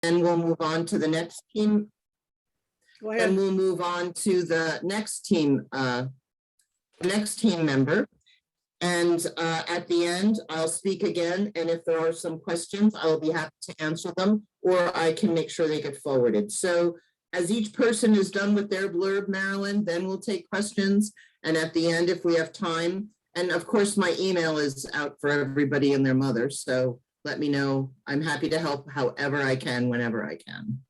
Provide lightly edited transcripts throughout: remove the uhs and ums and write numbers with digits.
then we'll move on to the next team. Go ahead. Then we'll move on to the next team member. And at the end, I'll speak again. And if there are some questions, I'll be happy to answer them, or I can make sure they get forwarded. So as each person is done with their blurb, Marilyn, then we'll take questions. And at the end, if we have time, and of course, my email is out for everybody and their mother. So let me know. I'm happy to help however I can, whenever I can.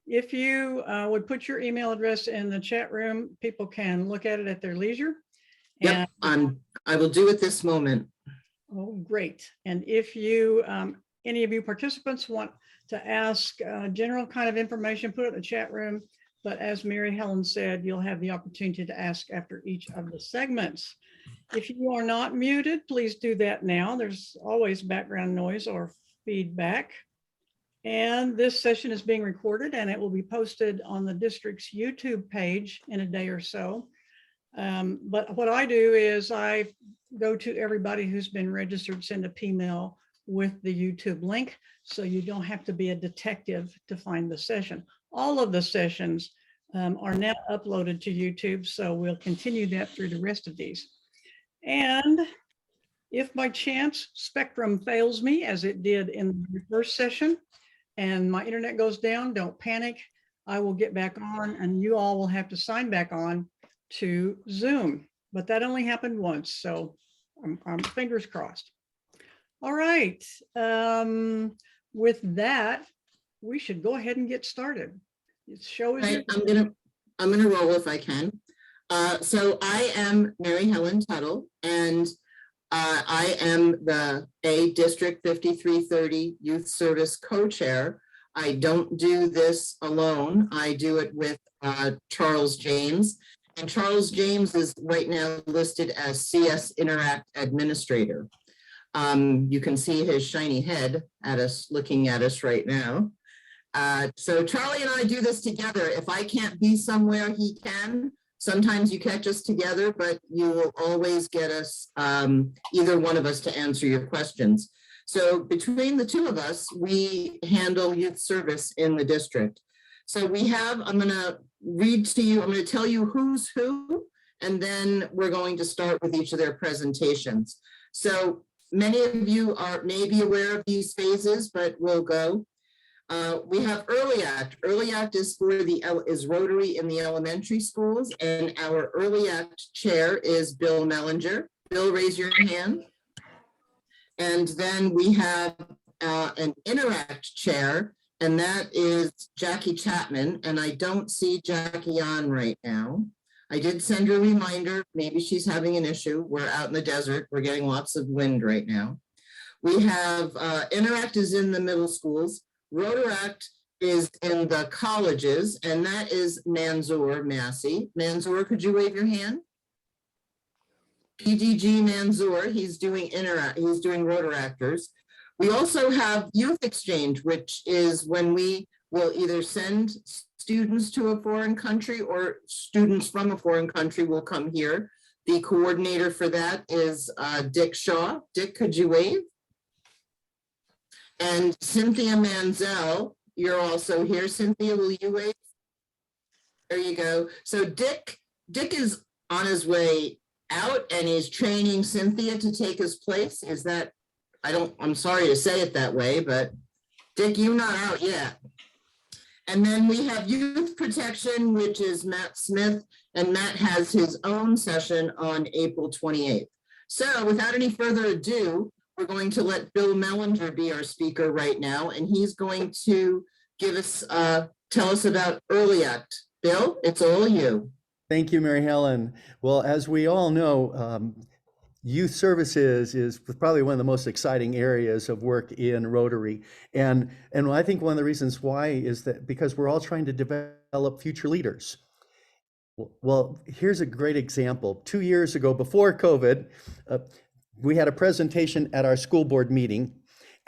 If you would put your email address in the chat room, people can look at it at their leisure. Yep, I will do it this moment. Oh, great. And if you, any of you participants want to ask general kind of information, put it in the chat room. But as Mary Helen said, you'll have the opportunity to ask after each of the segments. If you are not muted, please do that now. There's always background noise or feedback. And this session is being recorded and it will be posted on the district's YouTube page in a day or so. But what I do is I go to everybody who's been registered, send a P-mail with the YouTube link. So you don't have to be a detective to find the session. All of the sessions are now uploaded to YouTube. So we'll continue that through the rest of these. And if by chance Spectrum fails me, as it did in the first session, and my internet goes down, don't panic. I will get back on and you all will have to sign back on to Zoom. But that only happened once, so I'm fingers crossed. All right. With that, we should go ahead and get started. The show is. Right, I'm gonna roll if I can. So I am Mary Helen Tuttle, and I am the District 5330 Youth Service Co-Chair. I don't do this alone. I do it with Charles James. And Charles James is right now listed as CS Interact Administrator. You can see his shiny head at us, looking at us right now. So Charlie and I do this together. If I can't be somewhere, he can. Sometimes you catch us together, but you will always get us, either one of us, to answer your questions. So between the two of us, we handle youth service in the district. So we have, I'm gonna read to you, I'm gonna tell you who's who, and then we're going to start with each of their presentations. So many of you may be aware of these phases, but we'll go. We have Early Act. Early Act is is Rotary in the elementary schools, and our Early Act chair is Bill Mellinger. Bill, raise your hand. And then we have an Interact chair, and that is Jackie Chapman. And I don't see Jackie on right now. I did send her a reminder. Maybe she's having an issue. We're out in the desert. We're getting lots of wind right now. We have Interact is in the middle schools. Rotaract is in the colleges, and that is Manzoor Massey. Manzoor, could you wave your hand? PDG Manzoor, he's doing Rotaractors. We also have Youth Exchange, which is when we will either send students to a foreign country or students from a foreign country will come here. The coordinator for that is Dick Shaw. Dick, could you wave? And Cynthia Manzel, you're also here. Cynthia, will you wait? There you go. So Dick is on his way out and he's training Cynthia to take his place. Is that, I'm sorry to say it that way, but Dick, you're not out yet. And then we have Youth Protection, which is Matt Smith, and Matt has his own session on April 28th. So without any further ado, we're going to let Bill Mellinger be our speaker right now, and he's going to give us, tell us about Early Act. Bill, it's all you. Thank you, Mary Helen. Well, as we all know, youth services is probably one of the most exciting areas of work in Rotary. And I think one of the reasons why is that because we're all trying to develop future leaders. Well, here's a great example. 2 years ago, before COVID, we had a presentation at our school board meeting.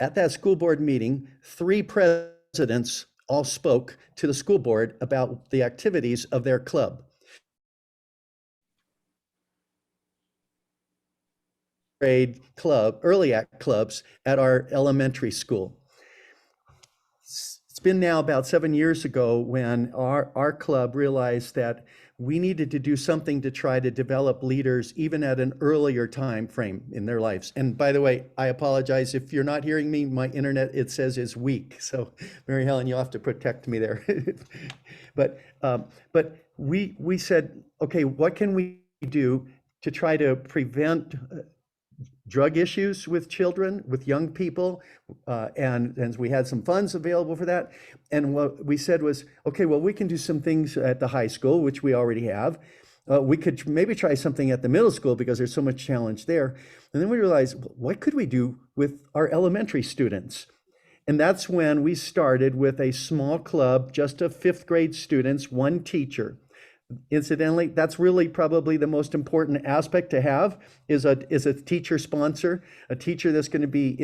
At that school board meeting, 3 presidents all spoke to the school board about the activities of their club. Grade club, Early Act clubs at our elementary school. it's been now about 7 years ago when our club realized that we needed to do something to try to develop leaders even at an earlier time frame in their lives. And by the way, I apologize if you're not hearing me. My internet, it says, is weak. So Mary Helen, you'll have to protect me there. But we said, okay, what can we do to try to prevent drug issues with children, with young people, and we had some funds available for that. And what we said was, okay, well, we can do some things at the high school, which we already have. We could maybe try something at the middle school because there's so much challenge there. And then we realized, what could we do with our elementary students? And that's when we started with a small club, just of 5th grade students, 1 teacher. Incidentally, that's really probably the most important aspect to have is a teacher sponsor, a teacher that's going to be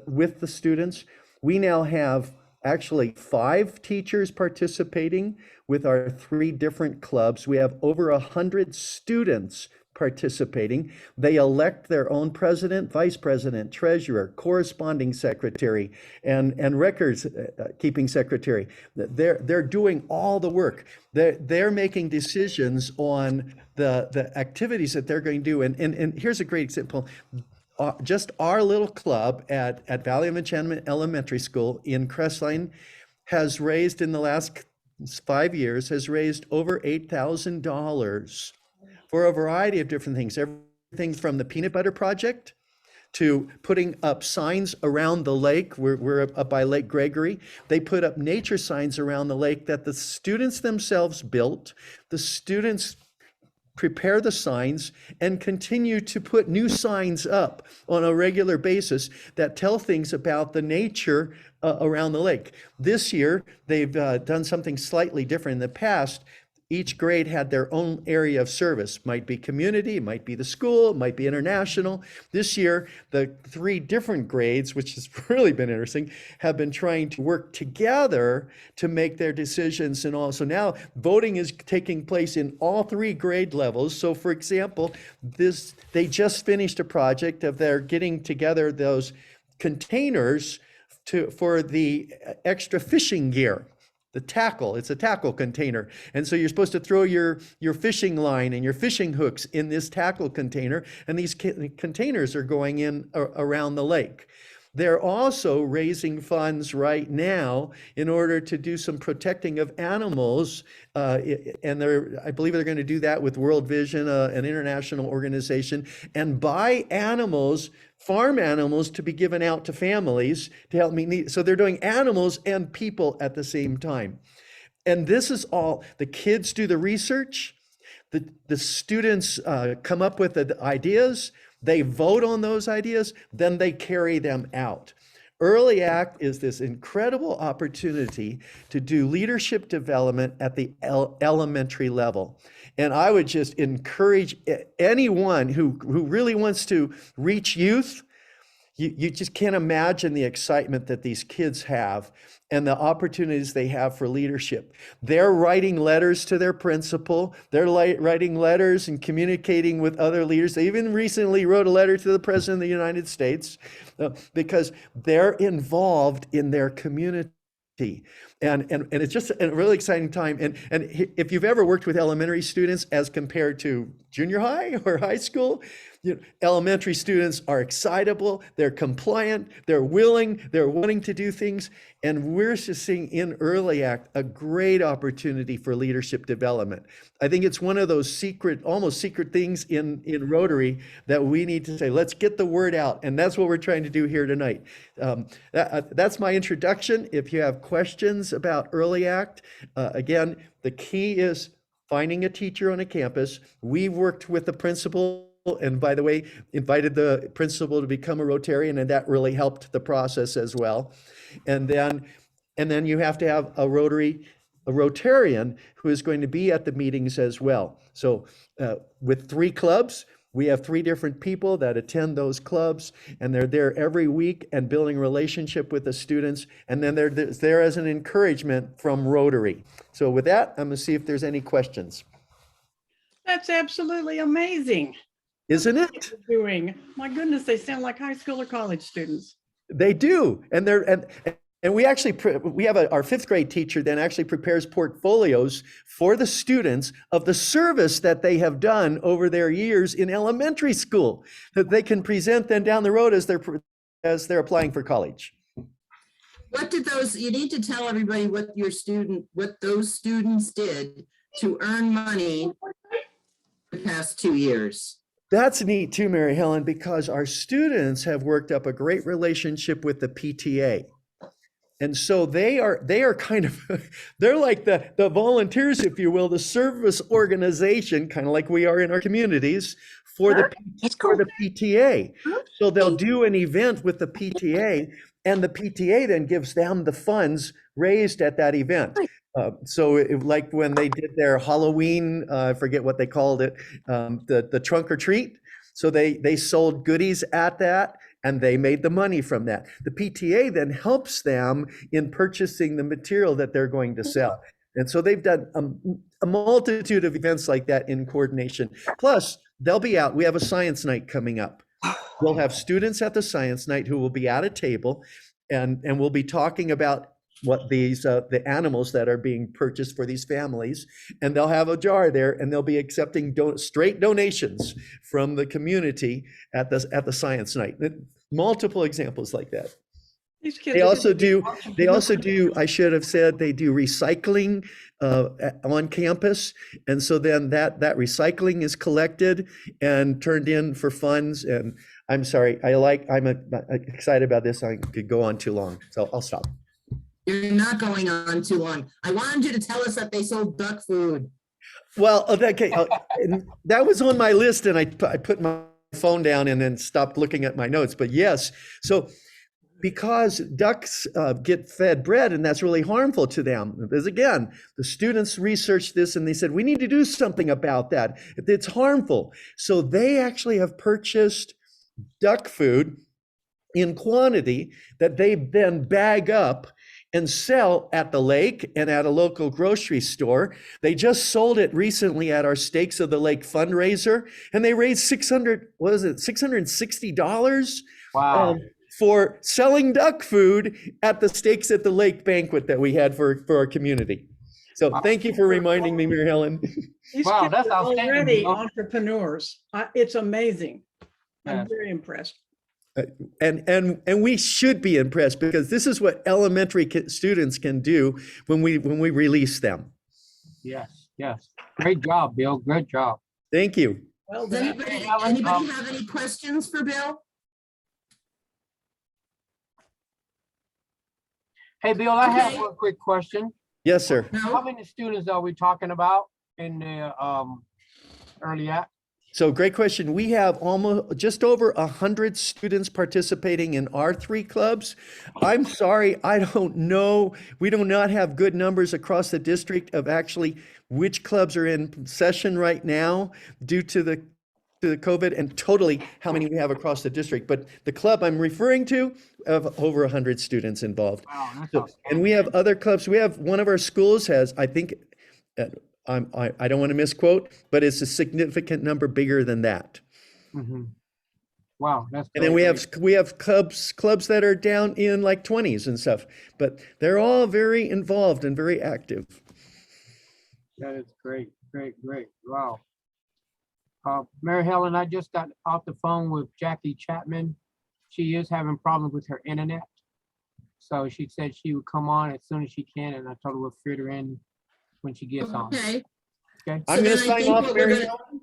with the students. We now have actually 5 teachers participating with our 3 different clubs. We have over 100 students participating. They elect their own president, vice president, treasurer, corresponding secretary, and records keeping secretary. They're doing all the work. They're making decisions on the activities that they're going to do. And here's a great example. Just our little club at Valley of Enchantment Elementary School in Crestline has raised, in the last 5 years, has raised over $8,000 for a variety of different things. Everything from the Peanut Butter Project to putting up signs around the lake. We're up by Lake Gregory. They put up nature signs around the lake that the students themselves built. The students prepare the signs and continue to put new signs up on a regular basis that tell things about the nature around the lake. This year, they've done something slightly different. In the past, each grade had their own area of service. Might be community, it might be the school, it might be international. This year, the 3 different grades, which has really been interesting, have been trying to work together to make their decisions and all. So now voting is taking place in all 3 grade levels. So for example, they just finished a project of their getting together those containers for the extra fishing gear. The tackle, it's a tackle container. And so you're supposed to throw your fishing line and your fishing hooks in this tackle container, and these containers are going in around the lake. They're also raising funds right now in order to do some protecting of animals, and I believe they're going to do that with World Vision, an international organization, and buy animals, farm animals, to be given out to families to help meet needs. So they're doing animals and people at the same time. And this is all, the kids do the research, the students come up with the ideas, they vote on those ideas, then they carry them out. Early Act is this incredible opportunity to do leadership development at the elementary level. And I would just encourage anyone who really wants to reach youth. You just can't imagine the excitement that these kids have and the opportunities they have for leadership. They're writing letters to their principal. They're writing letters and communicating with other leaders. They even recently wrote a letter to the President of the United States because they're involved in their community. And it's just a really exciting time. And if you've ever worked with elementary students as compared to junior high or high school, elementary students are excitable, they're compliant, they're willing, they're wanting to do things. And we're just seeing in Early Act a great opportunity for leadership development. I think it's one of those almost secret things in Rotary that we need to say, let's get the word out. And that's what we're trying to do here tonight. That's my introduction. If you have questions about Early Act, again, the key is finding a teacher on a campus. We've worked with the principal, and by the way, invited the principal to become a Rotarian, and that really helped the process as well. And then you have to have a Rotarian who is going to be at the meetings as well. So with 3 clubs, we have 3 different people that attend those clubs, and they're there every week and building a relationship with the students. And then they're there as an encouragement from Rotary. So with that, I'm going to see if there's any questions. That's absolutely amazing. Isn't it? Doing. My goodness, they sound like high school or college students. They do. And And we actually, we have our fifth grade teacher then actually prepares portfolios for the students of the service that they have done over their years in elementary school that they can present then down the road as they're applying for college. What did those, you need to tell everybody what those students did to earn money the past 2 years. That's neat too, Mary Helen, because our students have worked up a great relationship with the PTA. And so they are kind of, they're like the volunteers, if you will, the service organization, kind of like we are in our communities for the PTA. So they'll do an event with the PTA, and the PTA then gives them the funds raised at that event. Like when they did their Halloween, I forget what they called it, the trunk or treat. So they sold goodies at that, and they made the money from that. The PTA then helps them in purchasing the material that they're going to sell. And so they've done a multitude of events like that in coordination. Plus, they'll be out. We have a science night coming up. We'll have students at the science night who will be at a table, and we'll be talking about what these the animals that are being purchased for these families, and they'll have a jar there, and they'll be accepting straight donations from the community at the science night. Multiple examples like that. These kids They are also gonna be do, I should have said, they do recycling on campus, and so then that recycling is collected and turned in for funds. And I'm sorry, I'm excited about this. I could go on too long, so I'll stop. You're not going on too long. I wanted you to tell us that they sold duck food. Well, that was on my list, and I put my phone down and then stopped looking at my notes. But yes, so because ducks get fed bread, and that's really harmful to them. Because again, the students researched this and they said, we need to do something about that. It's harmful. So they actually have purchased duck food in quantity that they then bag up and sell at the lake and at a local grocery store. They just sold it recently at our Steaks of the Lake fundraiser, and they raised $660 Wow. for selling duck food at the Steaks at the Lake banquet that we had for our community. So thank you for reminding me, Mary Helen. These Wow, kids that's are outstanding, already Bill. entrepreneurs. It's amazing. Yeah. I'm very impressed. And we should be impressed, because this is what elementary students can do when we release them. Yes, yes. Great job, Bill. Good job. Thank you. Well Does done. anybody have any questions for Bill? Hey, Bill, I have Okay. one quick question. Yes, sir. How No? many students are we talking about in the early act? So great question. We have almost just over 100 students participating in our 3 clubs. I'm sorry, I don't know. We do not have good numbers across the district of actually which clubs are in session right now due to the COVID, and totally how many we have across the district. But the club I'm referring to have over 100 students involved. Wow, that's So, outstanding. and we have other clubs. We have one of our schools has, I think, I don't want to misquote, but it's a significant number bigger than that. Mhm. Wow, that's And then great. we have clubs that are down in like 20s and stuff, but they're all very involved and very active. That is great, great, great. Wow. Mary Helen, I just got off the phone with Jackie Chapman. She is having problems with her internet. So she said she would come on as soon as she can, and I told her we'll fit her in when she gets on. Okay. Okay. I'm going to then I sign think off, what we're Mary. gonna-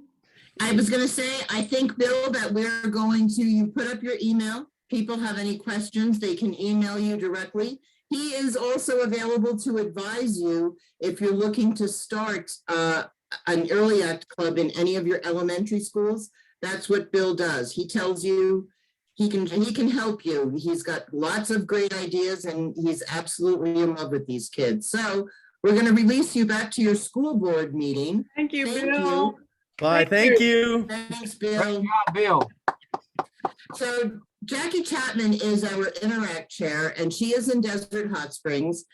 I was gonna say, I think, Bill, that we're going to, you put up your email. People have any questions, they can email you directly. He is also available to advise you if you're looking to start an early act club in any of your elementary schools. That's what Bill does. He tells you, he can help you. He's got lots of great ideas, and he's absolutely in love with these kids. So we're gonna release you back to your school board meeting. Thank you, Thank Bill. you. Bye. Thank you. Thanks, Great Bill. job, Bill. So Jackie Chapman is our Interact chair, and she is in Desert Hot Springs.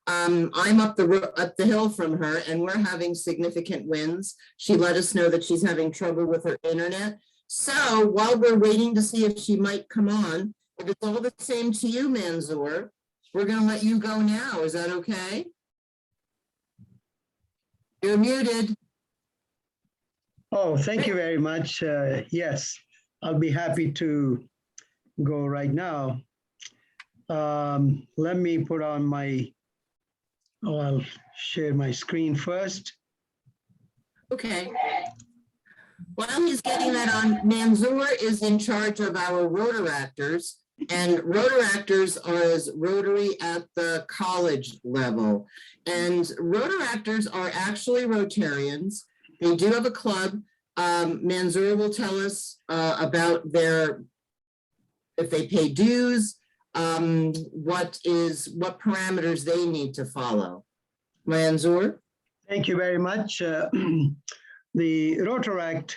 I'm up the hill from her, and we're having significant winds. She let us know that she's having trouble with her internet. So while we're waiting to see if she might come on, if it's all the same to you, Manzoor, we're gonna let you go now. Is that okay? You're muted. Oh, thank you very much. Yes, I'll be happy to go right now. Let me put on I'll share my screen first. Okay. While he's getting that on, Manzoor is in charge of our Rotaractors, and Rotaractors are Rotary at the college level. And Rotaractors are actually Rotarians. They do have a club. Manzoor will tell us about if they pay dues, what parameters they need to follow. Manzoor? Thank you very much. The Rotaract,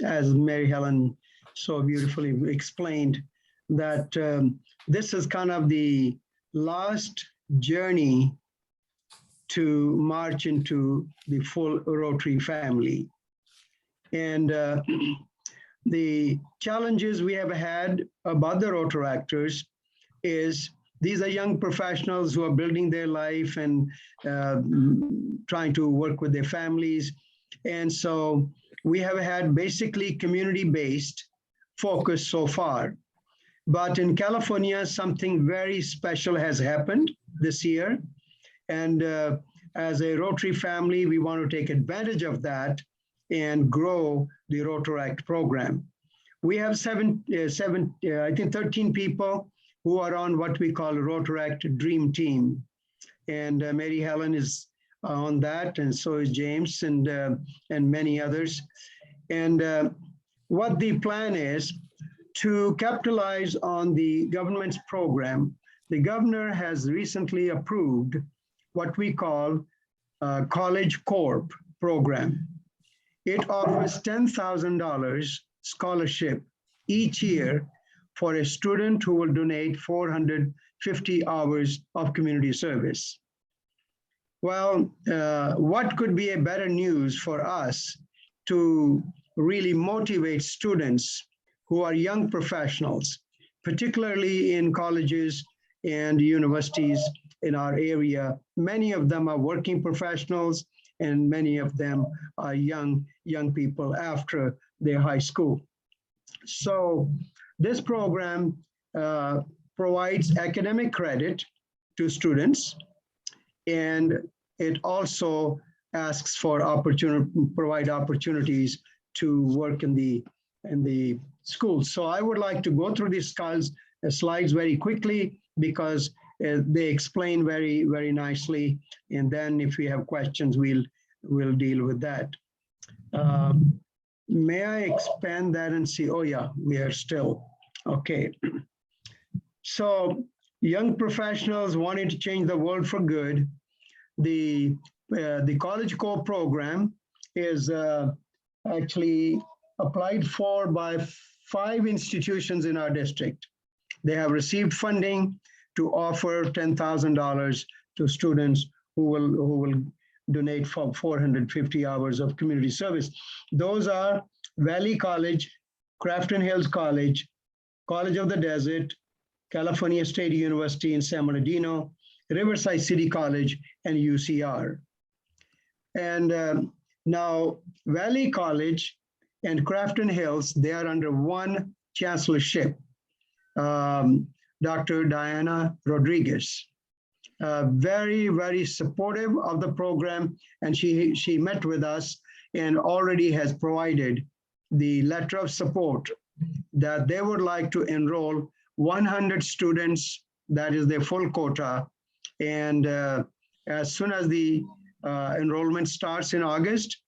as Mary Helen so beautifully explained, that this is kind of the last journey to march into the full Rotary family. And the challenges we have had about the Rotaractors is these are young professionals who are building their life and trying to work with their families. And so we have had basically community-based focus so far. But in California, something very special has happened this year. And as a Rotary family, we want to take advantage of that and grow the Rotaract program. We have I think 13 people who are on what we call Rotaract Dream Team. And Mary Helen is on that, and so is James and many others. And what the plan is to capitalize on the government's program. The governor has recently approved what we call College Corp program. It offers $10,000 scholarship each year for a student who will donate 450 hours of community service. Well, what could be a better news for us to really motivate students who are young professionals, particularly in colleges and universities in our area. Many of them are working professionals, and many of them are young people after their high school. So this program provides academic credit to students, and it also asks for provide opportunities to work in the schools. So I would like to go through these slides very quickly because they explain very, very nicely. And then if we have questions, we'll deal with that. May I expand that and see? Oh yeah, we are still, okay. So young professionals wanting to change the world for good. The College Corp program is actually applied for by 5 institutions in our district. They have received funding to offer $10,000 to students who will donate for 450 hours of community service. Those are Valley College, Crafton Hills College, College of the Desert, California State University in San Bernardino, Riverside City College, and UCR. And now Valley College and Crafton Hills, they are under one chancellorship, Dr. Diana Rodriguez. Very, very supportive of the program, and she met with us and already has provided the letter of support that they would like to enroll 100 students, that is their full quota. And as soon as the enrollment starts in August,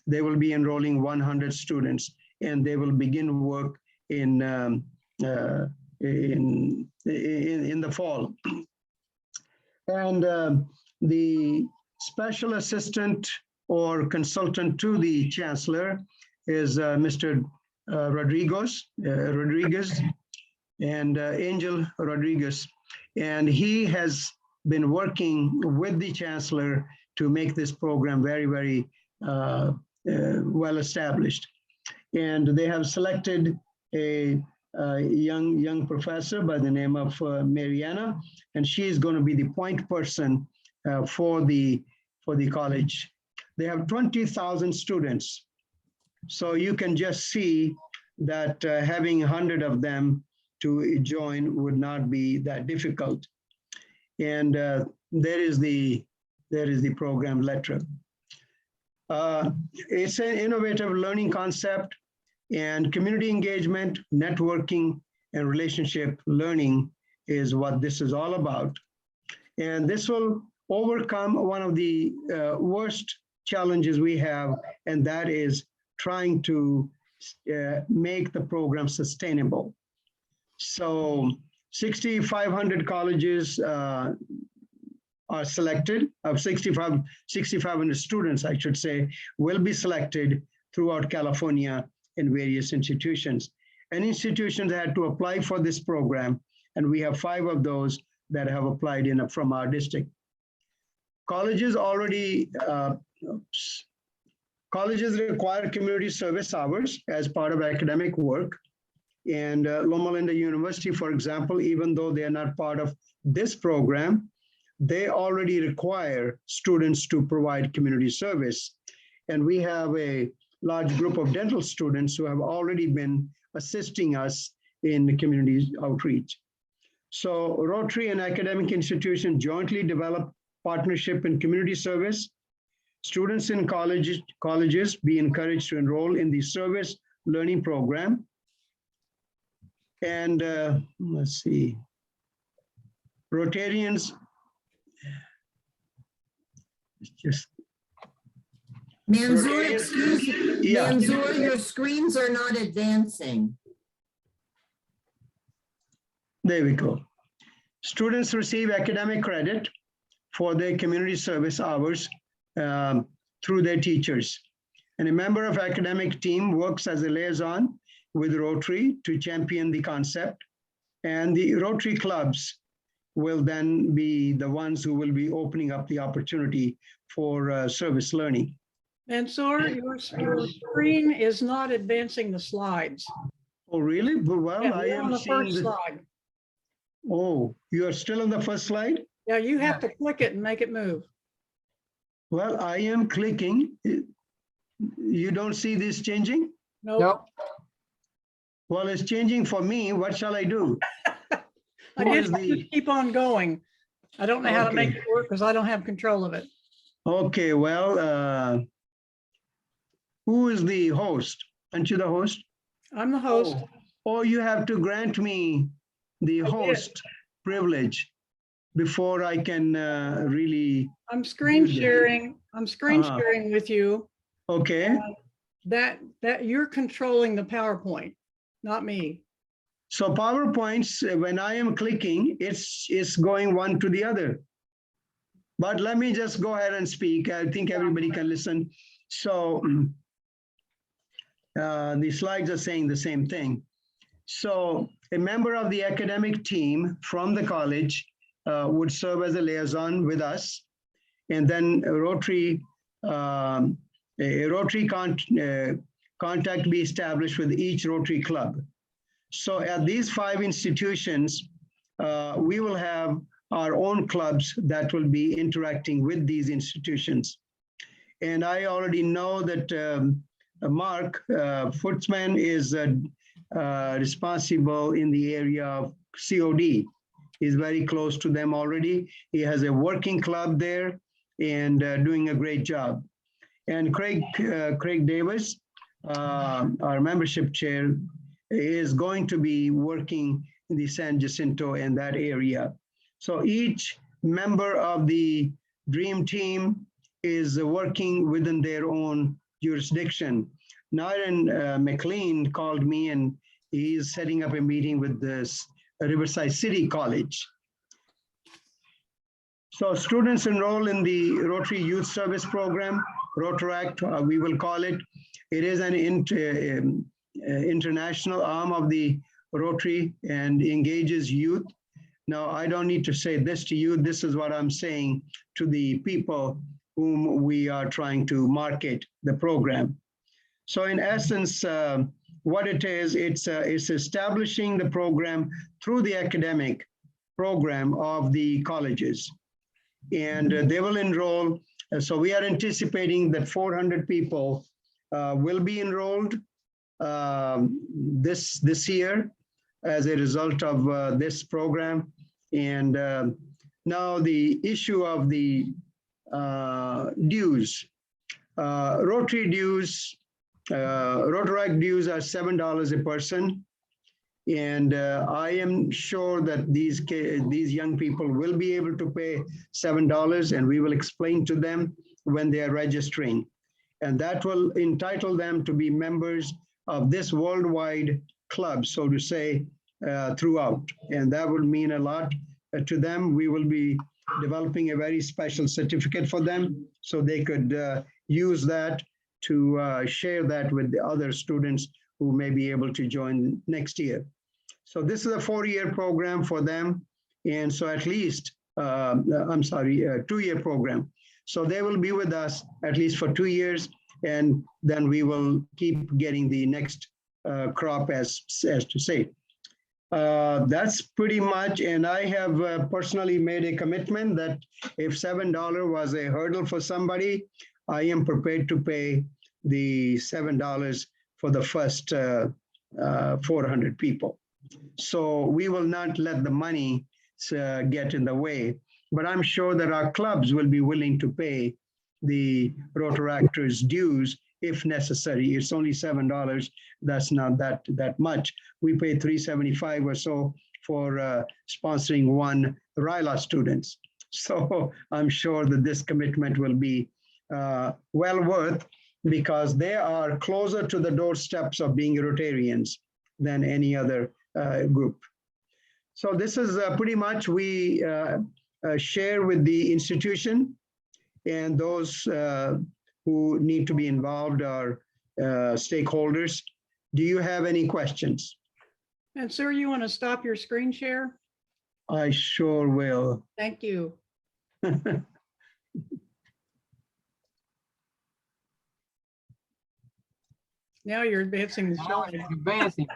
they will be enrolling 100 students, and they will begin work in the fall. And the special assistant or consultant to the chancellor is Mr. Rodriguez and Angel Rodriguez. And he has been working with the chancellor to make this program very, very well established. And they have selected a young professor by the name of Mariana, and she is going to be the point person for the college. They have 20,000 students, so you can just see that having 100 of them to join would not be that difficult. And there is the program letter. It's an innovative learning concept, and community engagement, networking, and relationship learning is what this is all about. And this will overcome one of the worst challenges we have, and that is trying to make the program sustainable. So 6,500 colleges are selected, of 6,500 students, I should say, will be selected throughout California in various institutions. And institutions had to apply for this program, and we have 5 of those that have applied from our district. Colleges require community service hours as part of academic work. And Loma Linda University, for example, even though they are not part of this program, they already require students to provide community service. And we have a large group of dental students who have already been assisting us in the community outreach. So Rotary and academic institutions jointly develop partnership in community service. Students in colleges be encouraged to enroll in the service learning program. And let's see, Rotarians, just Manzoor, excuse me. Yeah. Manzoor, your screens are not advancing. there we go. Students receive academic credit for their community service hours through their teachers. And a member of academic team works as a liaison with Rotary to champion the concept. And the Rotary clubs will then be the ones who will be opening up the opportunity for service learning. Mansoor, your screen is not advancing the slides. Oh, really? Well, Yeah, I you're on am the seeing first slide. Oh, you are still on the first slide? Yeah, you have to click it and make it move. Well, I am clicking. You don't see this changing? Nope. Nope. Well, it's changing for me. What shall I do? I Who guess is you the- just keep on going. I don't know how to make Okay. it work because I don't have control of it. Okay, well, who is the host? Aren't you the host? I'm the host. Oh, you have to grant me the did. host privilege before I can really, I'm screen Good. sharing. I'm screen Uh-huh. sharing with you. okay. That you're controlling the PowerPoint, not me. So PowerPoints, when I am clicking, it's going one to the other. But let me just go ahead and speak. I think everybody can listen. So the slides are saying the same thing. So a member of the academic team from the college would serve as a liaison with us. And then a Rotary contact be established with each Rotary club. So at these 5 institutions, we will have our own clubs that will be interacting with these institutions. And I already know that Mark Footsman is responsible in the area of COD. He's very close to them already. He has a working club there and doing a great job. And Craig Davis, our membership chair, is going to be working in the San Jacinto and that area. So each member of the Dream Team is working within their own jurisdiction. Nyron McLean called me and he's setting up a meeting with this Riverside City College. So students enroll in the Rotary Youth Service Program, Rotaract, we will call it. It is an international arm of the Rotary and engages youth. Now, I don't need to say this to you. This is what I'm saying to the people whom we are trying to market the program. So in essence, what it is, it's establishing the program through the academic program of the colleges. And they will enroll. So we are anticipating that 400 people will be enrolled this year as a result of this program. And now the issue of the dues, Rotary dues, Rotaract dues are $7 a person. And I am sure that these young people will be able to pay $7, and we will explain to them when they are registering. And that will entitle them to be members of this worldwide club, so to say, throughout. And that will mean a lot to them. We will be developing a very special certificate for them so they could use that to share that with the other students who may be able to join next year. So this is a 4-year program for them. And so at least, I'm sorry, a 2-year program. So they will be with us at least for 2 years, and then we will keep getting the next crop as to say. That's pretty much, and I have personally made a commitment that if $7 was a hurdle for somebody, I am prepared to pay the $7 for the first 400 people. So we will not let the money get in the way, but I'm sure that our clubs will be willing to pay the Rotaractors dues if necessary. It's only $7. That's not that much. We pay $3.75 or so for sponsoring one RILA students. So I'm sure that this commitment will be well worth, because they are closer to the doorsteps of being Rotarians than any other group. So this is pretty much we share with the institution, and those who need to be involved are stakeholders. Do you have any questions? And sir, you want to stop your screen share? I sure will. Thank you. Now you're advancing the Now slide. it's advancing.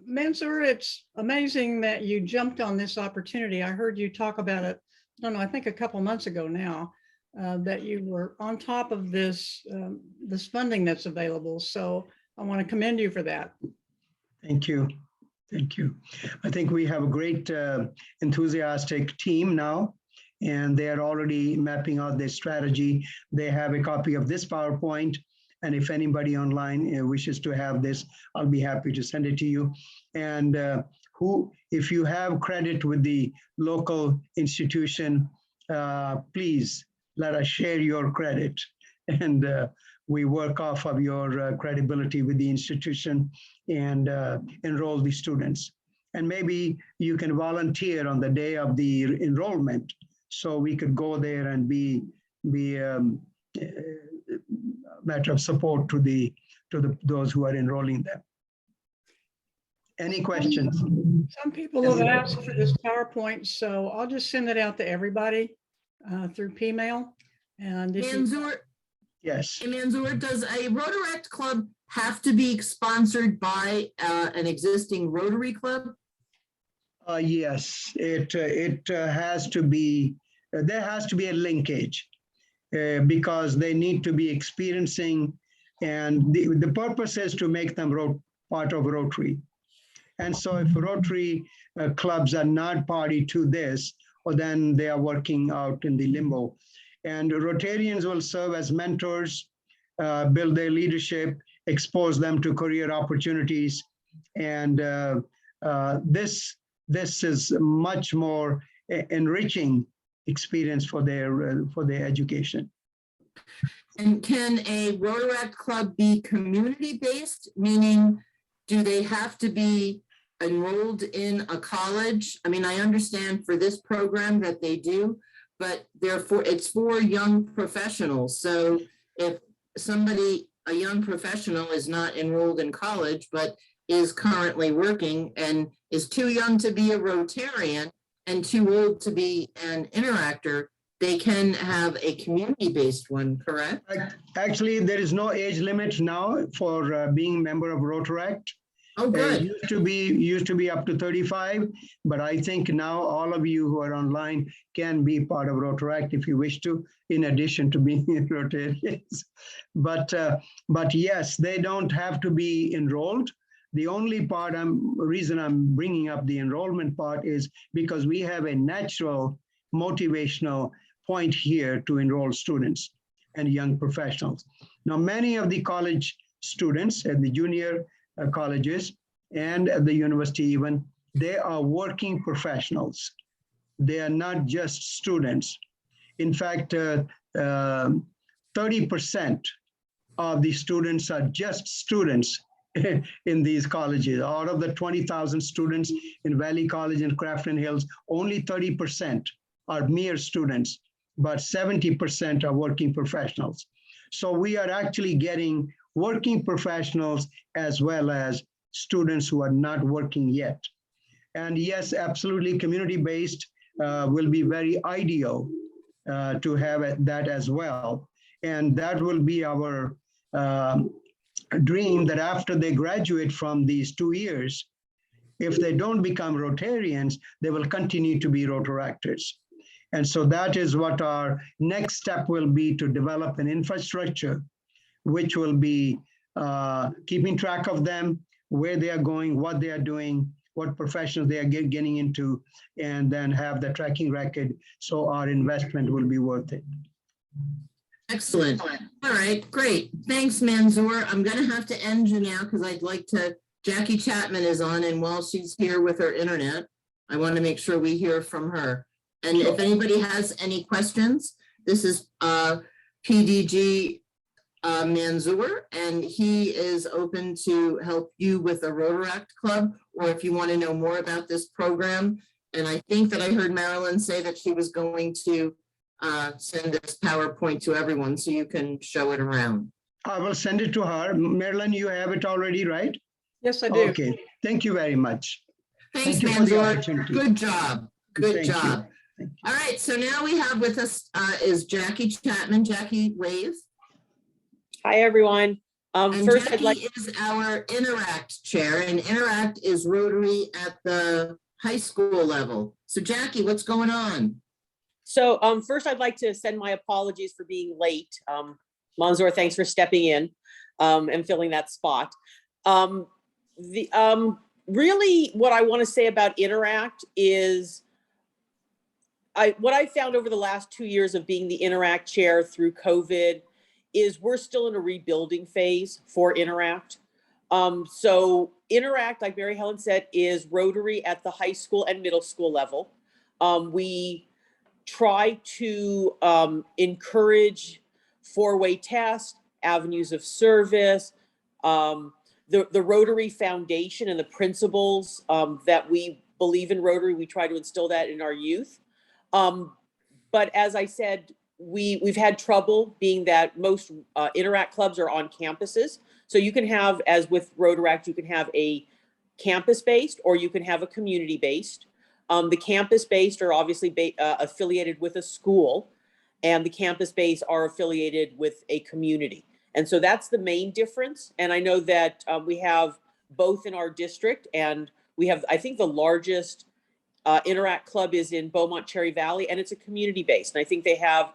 Mansour, it's amazing that you jumped on this opportunity. I heard you talk about it, I don't know, I think a couple months ago now, that you were on top of this funding that's available. So I want to commend you for that. Thank you. Thank you. I think we have a great enthusiastic team now, and they are already mapping out their strategy. They have a copy of this PowerPoint, and if anybody online wishes to have this, I'll be happy to send it to you. And if you have credit with the local institution, please let us share your credit, and we work off of your credibility with the institution and enroll the students. And maybe you can volunteer on the day of the enrollment, so we could go there and be matter of support to those who are enrolling them. Any questions? Some people have asked for this PowerPoint, so I'll just send it out to everybody through Pmail. And if you, Mansour, Yes. Mansour, does a Rotaract club have to be sponsored by an existing Rotary club? Yes, it has to be, there has to be a linkage because they need to be experiencing, and the purpose is to make them part of Rotary. And so if Rotary clubs are not party to this, well, then they are working out in the limbo. And Rotarians will serve as mentors, build their leadership, expose them to career opportunities. And this is much more enriching experience for their education. And can a Rotaract club be community-based, meaning do they have to be enrolled in a college? I mean, I understand for this program that they do, but therefore it's for young professionals. So if somebody, a young professional, is not enrolled in college, but is currently working and is too young to be a Rotarian and too old to be an interactor, they can have a community-based one, correct? Actually, there is no age limit now for being member of Rotaract. Oh, It good. used to be up to 35, but I think now all of you who are online can be part of Rotaract if you wish to, in addition to being Rotarians. But yes, they don't have to be enrolled. The only reason I'm bringing up the enrollment part is because we have a natural motivational point here to enroll students and young professionals. Now, many of the college students at the junior colleges and at the university even, they are working professionals. They are not just students. In fact, 30% of the students are just students in these colleges. Out of the 20,000 students in Valley College and Crafton Hills, only 30% are mere students, but 70% are working professionals. So we are actually getting working professionals as well as students who are not working yet. And yes, absolutely, community-based will be very ideal to have that as well. And that will be our dream, that after they graduate from these 2 years, if they don't become Rotarians, they will continue to be Rotaractors. And so that is what our next step will be, to develop an infrastructure which will be keeping track of them, where they are going, what they are doing, what professions they are getting into, and then have the tracking record so our investment will be worth it. Excellent. All right, great. Thanks, Manzoor. I'm going to have to end you now because I'd like to, Jackie Chapman is on, and while she's here with her internet, I want to make sure we hear from her. And if anybody has any questions, this is PDG Manzoor, and he is open to help you with a Rotaract Club, or if you want to know more about this program. And I think that I heard Marilyn say that she was going to send this PowerPoint to everyone so you can show it around. I will send it to her. Marilyn, you have it already, right? Yes, I do. Okay, thank you very much. Thanks, Thank you for the Manzoor. opportunity. Good job. Good Thank you. job. Thank All right, so now we have with us is Jackie Chapman. Jackie, wave. Hi, everyone. And First, Jackie I'd like, is our Interact chair, and Interact is Rotary at the high school level. So Jackie, what's going on? so first I'd like to send my apologies for being late. Manzoor, thanks for stepping in and filling that spot. Really, what I want to say about Interact is what I found over the last 2 years of being the Interact chair through COVID is we're still in a rebuilding phase for Interact. So Interact, like Mary Helen said, is Rotary at the high school and middle school level. We try to encourage four-way test, avenues of service, the Rotary Foundation and the principles that we believe in Rotary, we try to instill that in our youth. But as I said, we've had trouble being that most Interact clubs are on campuses. So you can have, as with Rotaract, you can have a campus-based or you can have a community-based. The campus-based are obviously affiliated with a school, and the campus-based are affiliated with a community. And so that's the main difference. And I know that we have both in our district, and we have, I think the largest Interact club is in Beaumont Cherry Valley, and it's a community-based. And I think they have,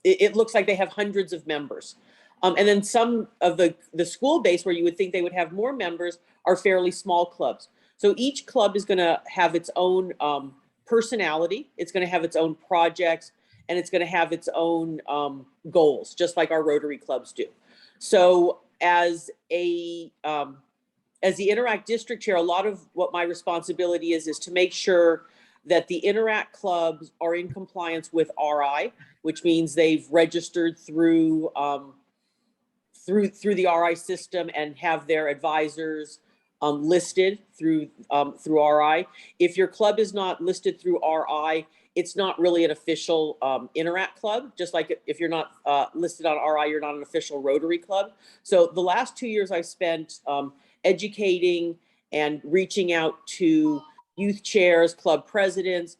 it looks like they have hundreds of members. And then some of the school-based, where you would think they would have more members, are fairly small clubs. So each club is going to have its own personality. It's going to have its own projects, and it's going to have its own goals, just like our Rotary clubs do. So as the Interact district chair, a lot of what my responsibility is to make sure that the Interact clubs are in compliance with RI, which means they've registered through the RI system and have their advisors listed through RI. If your club is not listed through RI, it's not really an official Interact club. Just like if you're not listed on RI, you're not an official Rotary club. So the last 2 years I've spent educating and reaching out to youth chairs, club presidents,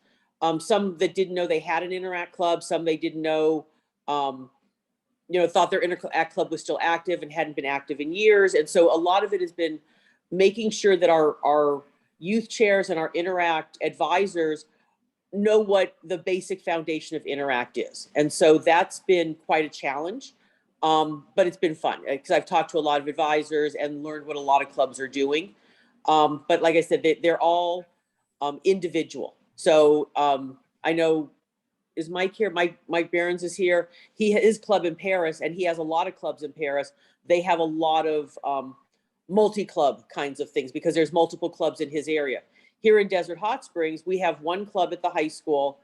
Some that didn't know they had an Interact club, some they didn't know, thought their Interact club was still active and hadn't been active in years. And so a lot of it has been making sure that our youth chairs and our Interact advisors know what the basic foundation of Interact is. And so that's been quite a challenge, but it's been fun because I've talked to a lot of advisors and learned what a lot of clubs are doing. But like I said, they're all individual. So I know, is Mike here? Mike Behrens is here. His club in Paris, and he has a lot of clubs in Paris. They have a lot of multi-club kinds of things because there's multiple clubs in his area. Here in Desert Hot Springs, we have one club at the high school,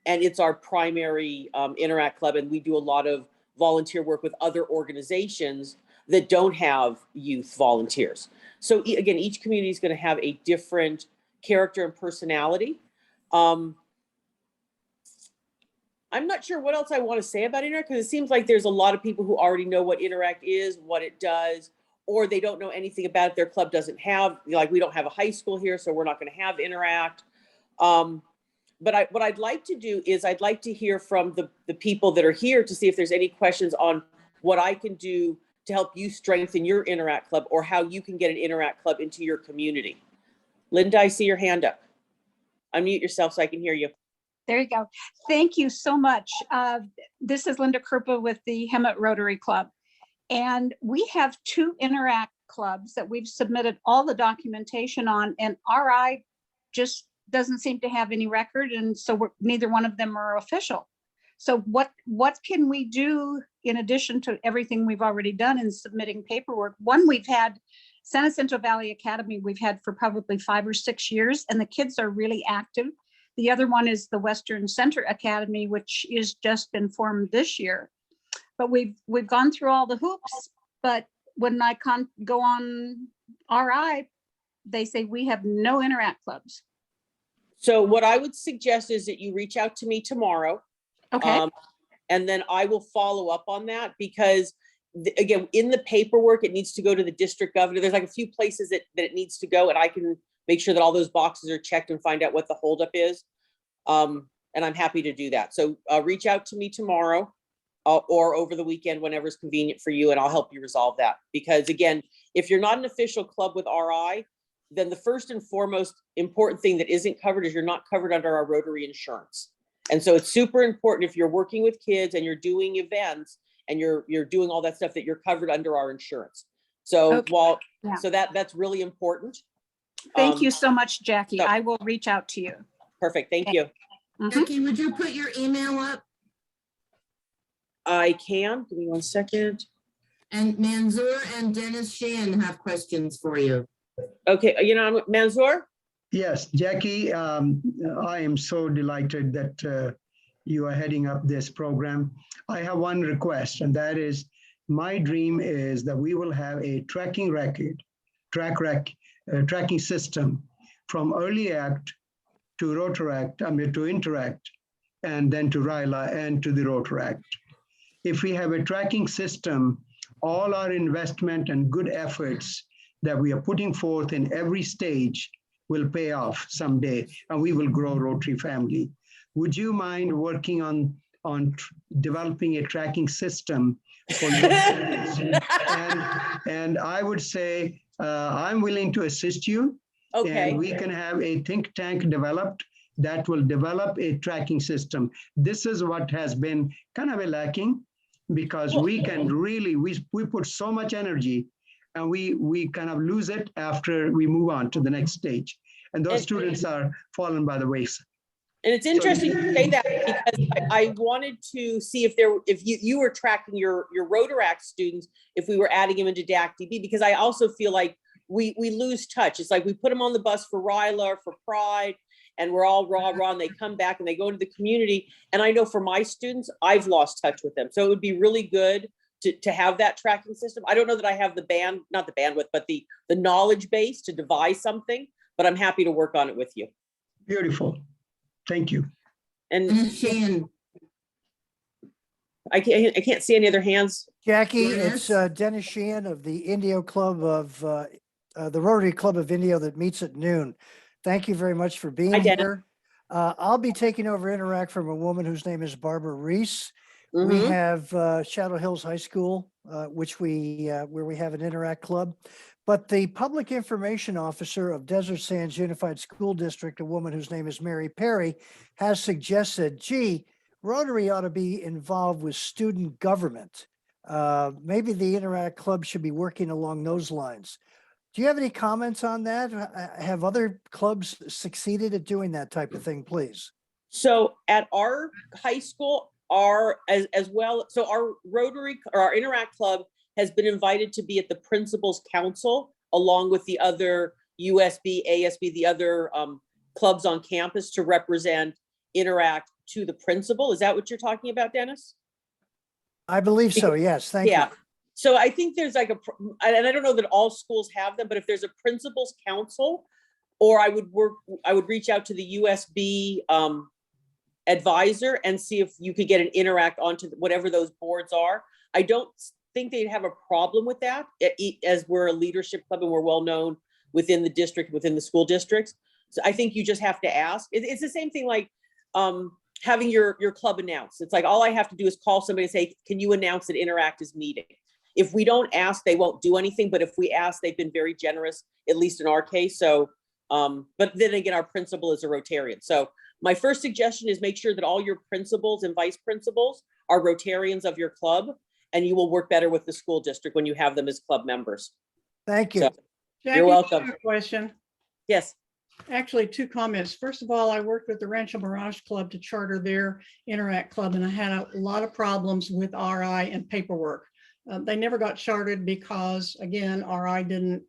and it's our primary Interact club, and we do a lot of volunteer work with other organizations that don't have youth volunteers. So again, each community is going to have a different character and personality. I'm not sure what else I want to say about Interact because it seems like there's a lot of people who already know what Interact is, what it does, or they don't know anything about it. Their club doesn't have, like, we don't have a high school here, so we're not going to have Interact. But what I'd like to do is I'd like to hear from the people that are here to see if there's any questions on what I can do to help you strengthen your Interact club or how you can get an Interact club into your community. Linda, I see your hand up. Unmute yourself so I can hear you. There you go. Thank you so much. This is Linda Krupa with the Hemet Rotary Club. And we have 2 Interact clubs that we've submitted all the documentation on, and RI just doesn't seem to have any record. And so neither one of them are official. So what can we do in addition to everything we've already done in submitting paperwork? One, we've had San Jacinto Valley Academy, we've had for probably 5 or 6 years, and the kids are really active. The other one is the Western Center Academy, which is just been formed this year. But we've gone through all the hoops, but when I go on RI, they say we have no Interact clubs. So what I would suggest is that you reach out to me tomorrow. Okay. And then I will follow up on that because again, in the paperwork, it needs to go to the district governor. There's like a few places that it needs to go, and I can make sure that all those boxes are checked and find out what the holdup is. And I'm happy to do that. So reach out to me tomorrow or over the weekend, whenever is convenient for you, and I'll help you resolve that. Because again, if you're not an official club with RI, then the first and foremost important thing that isn't covered is you're not covered under our Rotary insurance. And so it's super important if you're working with kids and you're doing events and you're doing all that stuff that you're covered under our insurance. So Okay. So that's really important. Thank you so much, Jackie. so- I will reach out to you. Perfect. Thank you. Mhm. Becky, would you put your email up? I can. Give me 1 second. And Manzoor and Dennis Sheehan have questions for you. Okay. Manzoor? Yes, Jackie, I am so delighted that you are heading up this program. I have one request, and that is my dream is that we will have a tracking system from Early Act to Rotaract, to Interact, and then to RILA and to the Rotaract. If we have a tracking system, all our investment and good efforts that we are putting forth in every stage will pay off someday, and we will grow Rotary family. Would you mind working on developing a tracking system for your students? And I would say I'm willing to assist you. Okay. And we can have a think tank developed that will develop a tracking system. This is what has been kind of a lacking, because we can really, we put so much energy and we kind of lose it after we move on to the next stage. And those students are fallen by the wayside. And it's interesting you say that because I wanted to see if you were tracking your Rotaract students, if we were adding them into DAC-DB, because I also feel like we lose touch. It's like we put them on the bus for RILA or for Pride, and we're all rah, and they come back and they go into the community. And I know for my students, I've lost touch with them. So it would be really good to have that tracking system. I don't know that I have not the bandwidth, but the knowledge base to devise something, but I'm happy to work on it with you. Beautiful. Thank you. And Dennis Sheehan, I can't see any other hands. Jackie, Dennis? it's Dennis Sheehan of the Indio Club of the Rotary Club of Indio that meets at noon. Thank you very much for being Hi, Dennis. here. I'll be taking over Interact from a woman whose name is Barbara Reese. We Mhm. have Shadow Hills High School, which where we have an Interact club. But the public information officer of Desert Sands Unified School District, a woman whose name is Mary Perry, has suggested, gee, Rotary ought to be involved with student government. Maybe the Interact Club should be working along those lines. Do you have any comments on that? Have other clubs succeeded at doing that type of thing, please? So at our high school, as well, so our Rotary or our Interact Club has been invited to be at the Principals Council along with the other USB, ASB, the other clubs on campus to represent Interact to the principal. Is that what you're talking about, Dennis? I believe so, yes, thank you. Yeah. So I think there's like and I don't know that all schools have them, but if there's a Principals Council, or I would reach out to the USB advisor and see if you could get an Interact onto whatever those boards are. I don't think they'd have a problem with that, as we're a leadership club and we're well known within the district, within the school districts. So I think you just have to ask. It's the same thing like having your club announced. It's like, all I have to do is call somebody and say, can you announce that Interact is meeting? If we don't ask, they won't do anything. But if we ask, they've been very generous, at least in our case. So, but then again, our principal is a Rotarian. So my first suggestion is make sure that all your principals and vice principals are Rotarians of your club, and you will work better with the school district when you have them as club members. Thank you. So, Jackie, you're welcome. I have a question. Yes. Actually, two comments. First of all, I worked with the Rancho Mirage Club to charter their Interact Club, and I had a lot of problems with RI and paperwork. They never got chartered because, again, RI didn't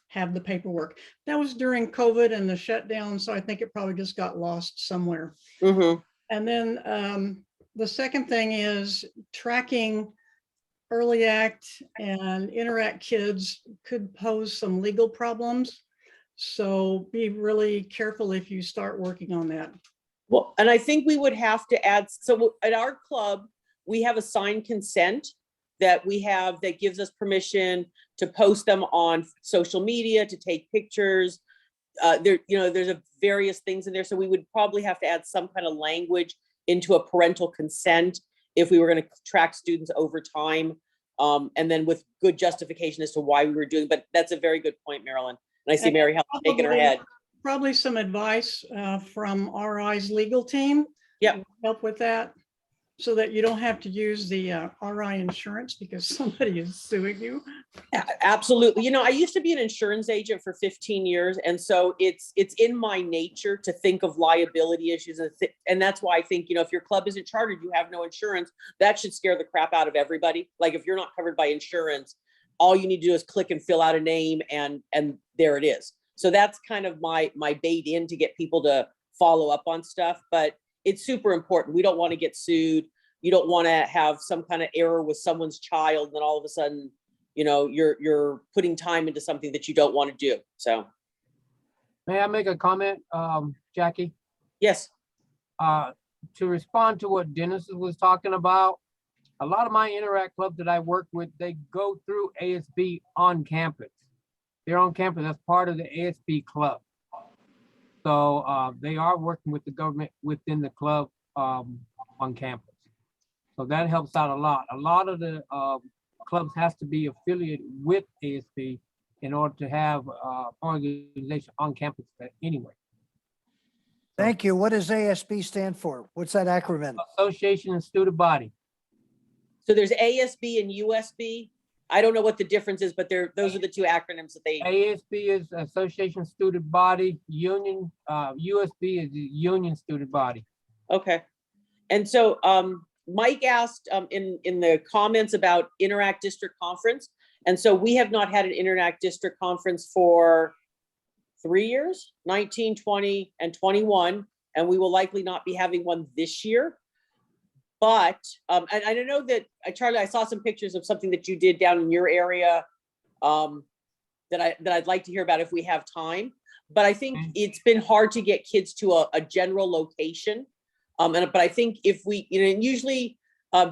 have the paperwork. That was during COVID and the shutdown, so I think it probably just got lost somewhere. Mm-hmm. And then the second thing is tracking early act and Interact kids could pose some legal problems. So be really careful if you start working on that. Well, and I think we would have to add, so at our club, we have a signed consent that we have that gives us permission to post them on social media, to take pictures. There's a various things in there. So we would probably have to add some kind of language into a parental consent if we were going to track students over time. And then with good justification as to why we were doing, but that's a very good point, Marilyn. And I see Mary Helen shaking her head. Probably some advice from RI's legal team. Yep. Help with that, so that you don't have to use the RI insurance because somebody is suing you. Absolutely. You know, I used to be an insurance agent for 15 years. And so it's in my nature to think of liability issues. And that's why I think, you know, if your club isn't chartered, you have no insurance, that should scare the crap out of everybody. Like if you're not covered by insurance, all you need to do is click and fill out a name and there it is. So that's kind of my bait in to get people to follow up on stuff, but it's super important. We don't want to get sued. You don't want to have some kind of error with someone's child, and then all of a sudden, you know, you're putting time into something that you don't want to do. So, May I make a comment, Jackie? yes. To respond to what Dennis was talking about, a lot of my Interact clubs that I work with, they go through ASB on campus. They're on campus as part of the ASB club. So they are working with the government within the club on campus. So that helps out a lot. A lot of the clubs has to be affiliated with ASB in order to have organization on campus anyway. Thank you. What does ASB stand for? What's that acronym? Association and Student Body. So there's ASB and USB. I don't know what the difference is, but those are the two acronyms that they. ASB is Association Student Body. Union USB is the Union Student Body. Okay. And so Mike asked in the comments about Interact District Conference. And so we have not had an Interact District Conference for 3 years, 19, 20, and 21. And we will likely not be having one this year. But and I know that, Charlie, I saw some pictures of something that you did down in your area that I'd like to hear about if we have time. But I think it's been hard to get kids to a general location. But I think if we, you know, usually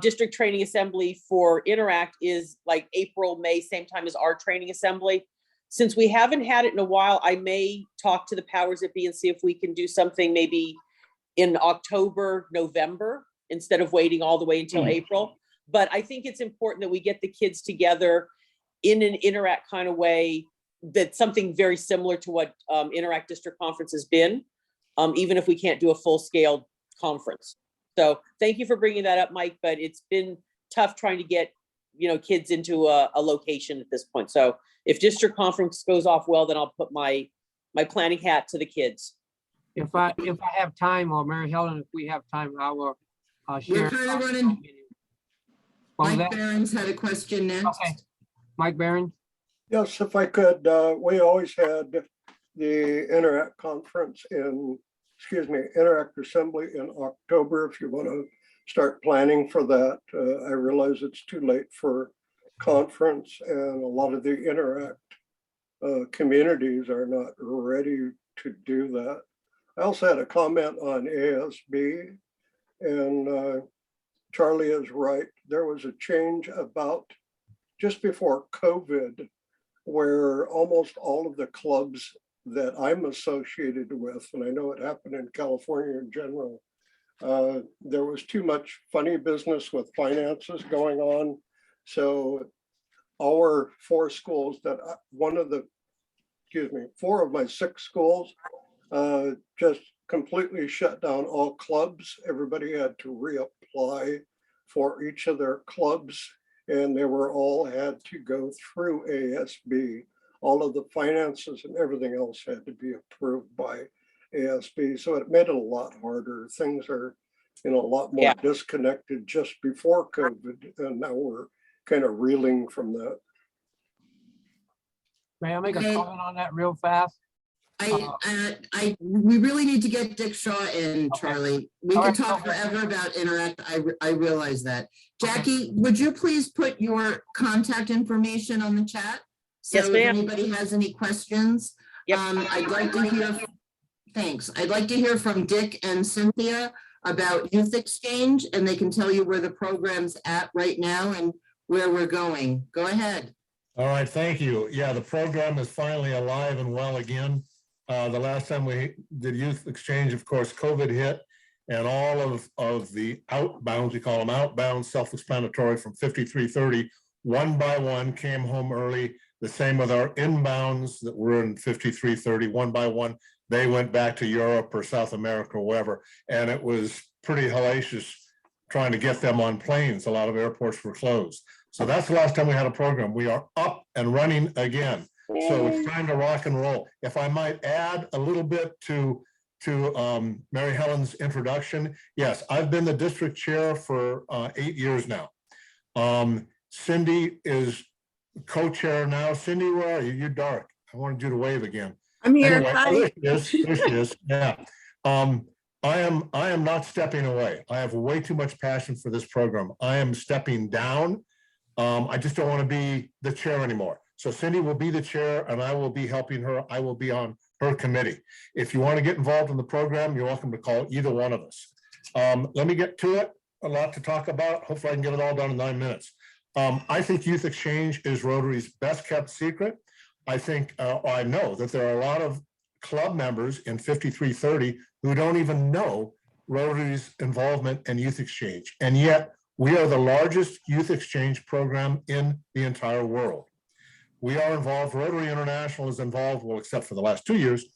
district training assembly for Interact is like April, May, same time as our training assembly. Since we haven't had it in a while, I may talk to the powers that be and see if we can do something maybe in October, November, instead of waiting all the way until April. But I think it's important that we get the kids together in an Interact kind of way, that's something very similar to what Interact District Conference has been, even if we can't do a full-scale conference. So thank you for bringing that up, Mike, but it's been tough trying to get, kids into a location at this point. So if district conference goes off well, then I'll put my planning hat to the kids. If I have time, or Mary Helen, if we have time, I will share. We're kind of running. What was Mike that? Barron's had a question next. Okay. Mike Barron? Yes, if I could, we always had the Interact conference Interact Assembly in October. If you want to start planning for that, I realize it's too late for conference, and a lot of the Interact communities are not ready to do that. I also had a comment on ASB, and Charlie is right. There was a change about just before COVID, where almost all of the clubs that I'm associated with, and I know it happened in California in general, there was too much funny business with finances going on. So our four schools four of my 6 schools just completely shut down all clubs. Everybody had to reapply for each of their clubs, and they were all had to go through ASB. All of the finances and everything else had to be approved by ASB. So it made it a lot harder. Things are, a lot more disconnected just before COVID, and now we're kind of reeling from that. May I make a Okay. comment on that real fast? We really need to get Dick Shaw in, Charlie. We All can right, talk okay. forever about Interact. I realize that. Jackie, would you please put your contact information on the chat? Yes, So if ma'am. anybody has any questions, Yep. I'd like to hear, thanks. I'd like to hear from Dick and Cynthia about Youth Exchange, and they can tell you where the program's at right now and where we're going. Go ahead. All right, thank you. Yeah, the program is finally alive and well again. The last time we did Youth Exchange, of course, COVID hit, and all of the outbounds, we call them outbound, self-explanatory, from 5330, one by one came home early. The same with our inbounds that were in 5330, one by one. They went back to Europe or South America or wherever, and it was pretty hellacious trying to get them on planes. A lot of airports were closed. So that's the last time we had a program. We are up and running again. So it's time to rock and roll. If I might add a little bit to Mary Helen's introduction. Yes, I've been the district chair for 8 years now. Cindy is co-chair now. Cindy, where are you? You're dark. I wanted you to wave again. I'm here. Anyway, Hi. there she is. Yeah. I am not stepping away. I have way too much passion for this program. I am stepping down. I just don't want to be the chair anymore. So Cindy will be the chair, and I will be helping her. I will be on her committee. If you want to get involved in the program, you're welcome to call either one of us. Let me get to it. A lot to talk about. Hopefully I can get it all done in 9 minutes. I think Youth Exchange is Rotary's best kept secret. I think, I know that there are a lot of club members in 5330 who don't even know Rotary's involvement in Youth Exchange. And yet we are the largest youth exchange program in the entire world. We are involved, Rotary International is involved, well, except for the last 2 years,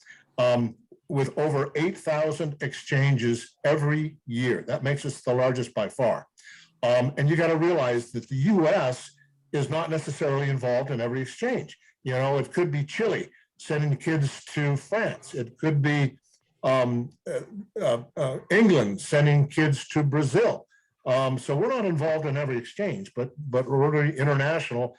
with over 8,000 exchanges every year. That makes us the largest by far. And you got to realize that the US is not necessarily involved in every exchange. It could be Chile sending kids to France. It could be England sending kids to Brazil. So we're not involved in every exchange, but Rotary International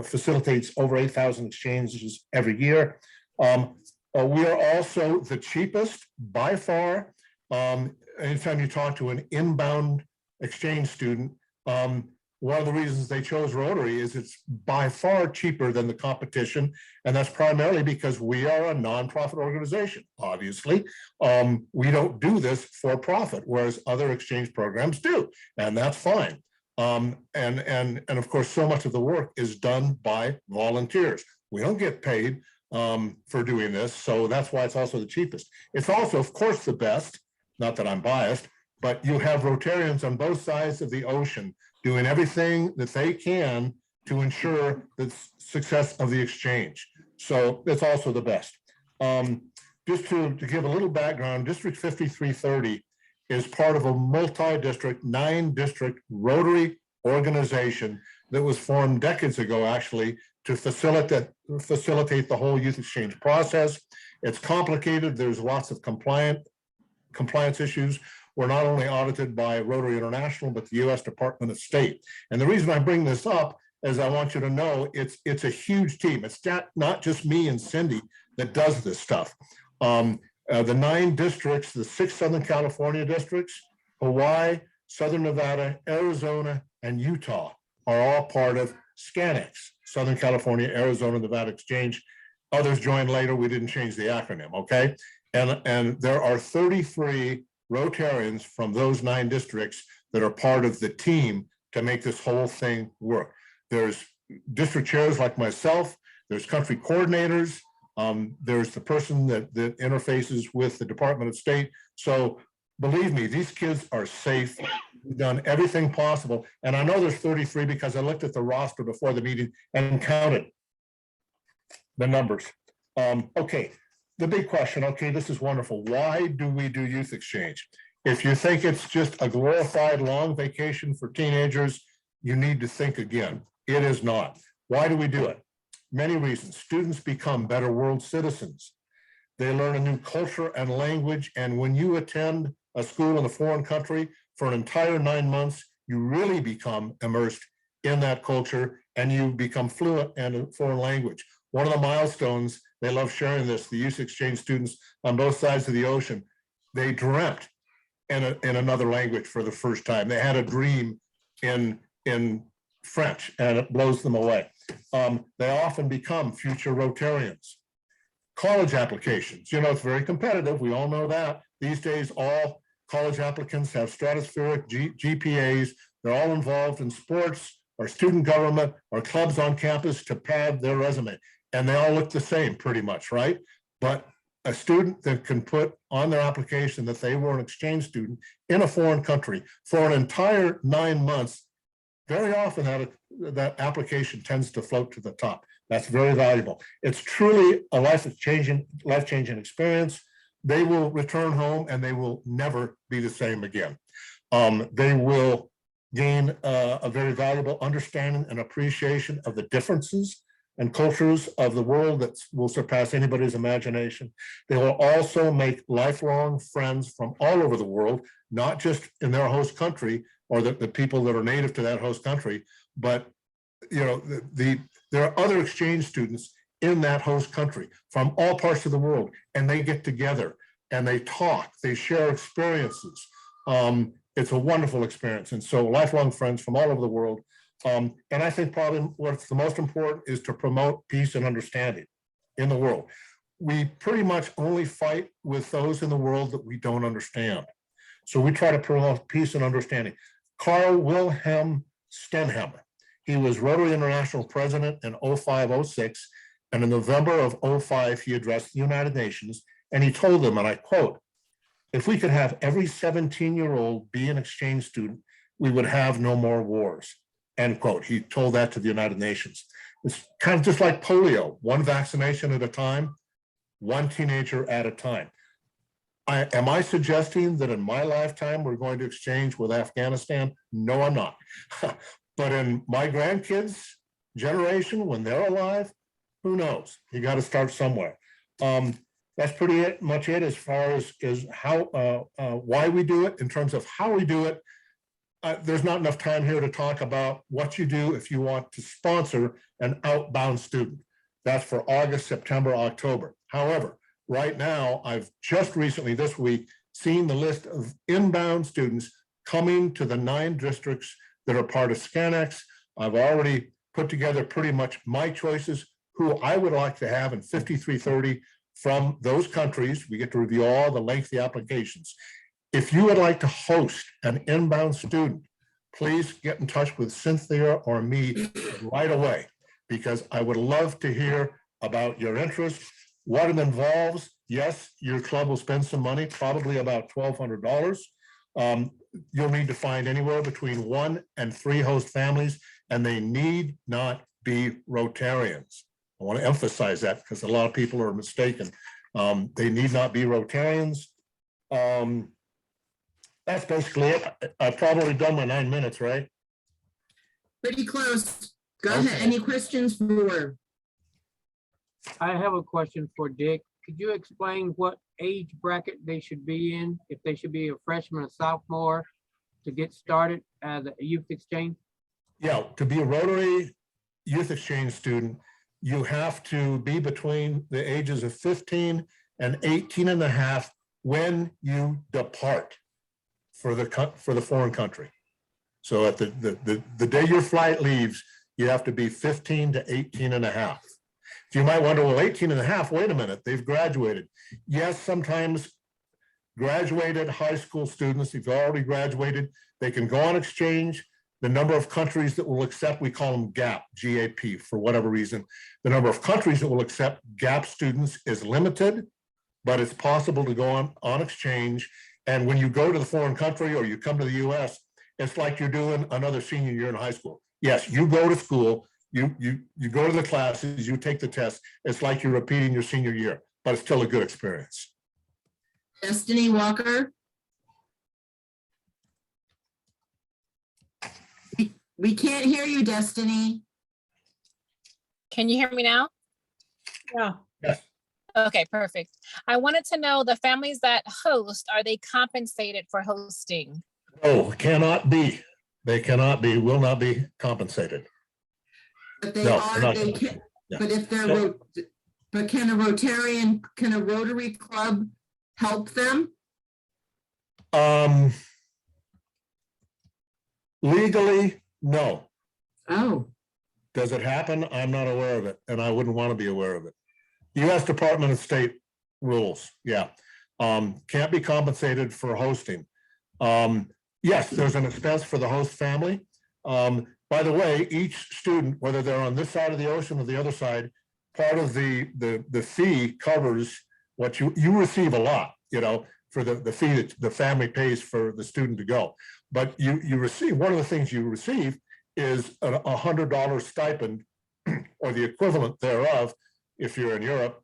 facilitates over 8,000 exchanges every year. We are also the cheapest by far. Anytime you talk to an inbound exchange student, one of the reasons they chose Rotary is it's by far cheaper than the competition. And that's primarily because we are a nonprofit organization, obviously. We don't do this for profit, whereas other exchange programs do, and that's fine. And of course, so much of the work is done by volunteers. We don't get paid for doing this, so that's why it's also the cheapest. It's also, of course, the best. not that I'm biased, but you have Rotarians on both sides of the ocean doing everything that they can to ensure the success of the exchange. So it's also the best. Just to give a little background, District 5330 is part of a multi-district, 9-district Rotary organization that was formed decades ago, actually, to facilitate the whole youth exchange process. It's complicated. There's lots of compliance issues. We're not only audited by Rotary International, but the U.S. Department of State. And the reason I bring this up is I want you to know it's a huge team. It's not just me and Cindy that does this stuff. The 9 districts, the 6 Southern California districts, Hawaii, Southern Nevada, Arizona, and Utah are all part of SCANEX, Southern California, Arizona, Nevada Exchange. Others joined later. We didn't change the acronym, okay? And there are 33 Rotarians from those 9 districts that are part of the team to make this whole thing work. There's district chairs like myself, there's country coordinators, there's the person that interfaces with the Department of State. So believe me, these kids are safe. We've done everything possible. And I know there's 33 because I looked at the roster before the meeting and counted the numbers. Okay, the big question, okay, this is wonderful. Why do we do youth exchange? If you think it's just a glorified long vacation for teenagers, you need to think again. It is not. Why do we do it? Many reasons. Students become better world citizens. They learn a new culture and language. And when you attend a school in a foreign country for an entire 9 months, you really become immersed in that culture and you become fluent in a foreign language. One of the milestones, they love sharing this, the youth exchange students on both sides of the ocean, they dreamt in another language for the first time. They had a dream in French and it blows them away. They often become future Rotarians. College applications, you know, it's very competitive. We all know that. These days, all college applicants have stratospheric GPAs. They're all involved in sports or student government or clubs on campus to pad their resume. And they all look the same pretty much, right? But a student that can put on their application that they were an exchange student in a foreign country for an entire 9 months, very often that application tends to float to the top. That's very valuable. It's truly a life-changing experience. They will return home and they will never be the same again. They will gain a very valuable understanding and appreciation of the differences and cultures of the world that will surpass anybody's imagination. They will also make lifelong friends from all over the world, not just in their host country or the people that are native to that host country, but you know, there are other exchange students in that host country from all parts of the world, and they get together and they talk, they share experiences. It's a wonderful experience. And so lifelong friends from all over the world. And I think probably what's the most important is to promote peace and understanding in the world. We pretty much only fight with those in the world that we don't understand. So we try to promote peace and understanding. Carl Wilhelm Stenhammer, he was Rotary International President in 05-06, and in November of 05, he addressed the United Nations, and he told them, and I quote, "If we could have every 17-year-old be an exchange student, we would have no more wars," end quote. He told that to the United Nations. It's kind of just like polio, one vaccination at a time, one teenager at a time. Am I suggesting that in my lifetime we're going to exchange with Afghanistan? No, I'm not. But in my grandkids' generation, when they're alive, who knows? You got to start somewhere. That's pretty much it as far as how why we do it. In terms of how we do it, there's not enough time here to talk about what you do if you want to sponsor an outbound student. That's for August, September, October. However, right now, I've just recently this week seen the list of inbound students coming to the 9 districts that are part of SCANEX. I've already put together pretty much my choices, who I would like to have in 5330 from those countries. We get to review all the lengthy applications. If you would like to host an inbound student, please get in touch with Cynthia or me right away, because I would love to hear about your interest, what it involves, Yes, your club will spend some money, probably about $1,200. You'll need to find anywhere between 1 and 3 host families, and they need not be Rotarians. I want to emphasize that because a lot of people are mistaken. They need not be Rotarians. That's basically it. I've probably done my 9 minutes, right? Pretty close. Go ahead. Okay. Any questions for? I have a question for Dick. Could you explain what age bracket they should be in, if they should be a freshman or sophomore to get started as a youth exchange? Yeah, to be a Rotary Youth Exchange student, you have to be between the ages of 15 and 18 and a half when you depart for the foreign country. So at the day your flight leaves, you have to be 15 to 18 and a half. So you might wonder, well, 18 and a half, wait a minute, they've graduated. Yes, sometimes graduated high school students, if you've already graduated, they can go on exchange. The number of countries that will accept, we call them GAP, G-A-P, for whatever reason. The number of countries that will accept GAP students is limited, but it's possible to go on exchange. And when you go to the foreign country or you come to the US, it's like you're doing another senior year in high school. Yes, you go to school, you go to the classes, you take the test. It's like you're repeating your senior year, but it's still a good experience. Destiny Walker? We can't hear you, Destiny. Can you hear me now? Yeah. Yes. Okay, perfect. I wanted to know, the families that host, are they compensated for hosting? No, cannot be. They cannot be, will not be compensated. But they No, are, they're not. they can, Yeah. but if they're, but can a Rotary Club help them? Legally, no. Oh, Does it happen? I'm not aware of it, and I wouldn't want to be aware of it. U.S. Department of State rules, yeah. Can't be compensated for hosting. Yes, there's an expense for the host family. By the way, each student, whether they're on this side of the ocean or the other side, part of the fee covers what you receive a lot, you know, for the fee that the family pays for the student to go. But you receive, one of the things you receive is a $100 stipend or the equivalent thereof, if you're in Europe,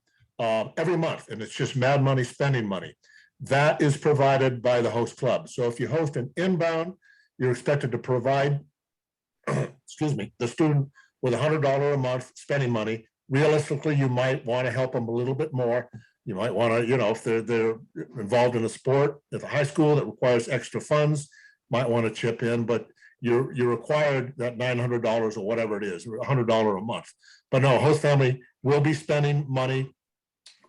every month. And it's just mad money, spending money. That is provided by the host club. So if you host an inbound, you're expected to provide, excuse me, the student with $100 a month spending money. Realistically, you might want to help them a little bit more. You might want to, you know, if they're involved in a sport at the high school that requires extra funds, might want to chip in, but you're required that $900 or whatever it is, $100 a month. But no, host family will be spending money,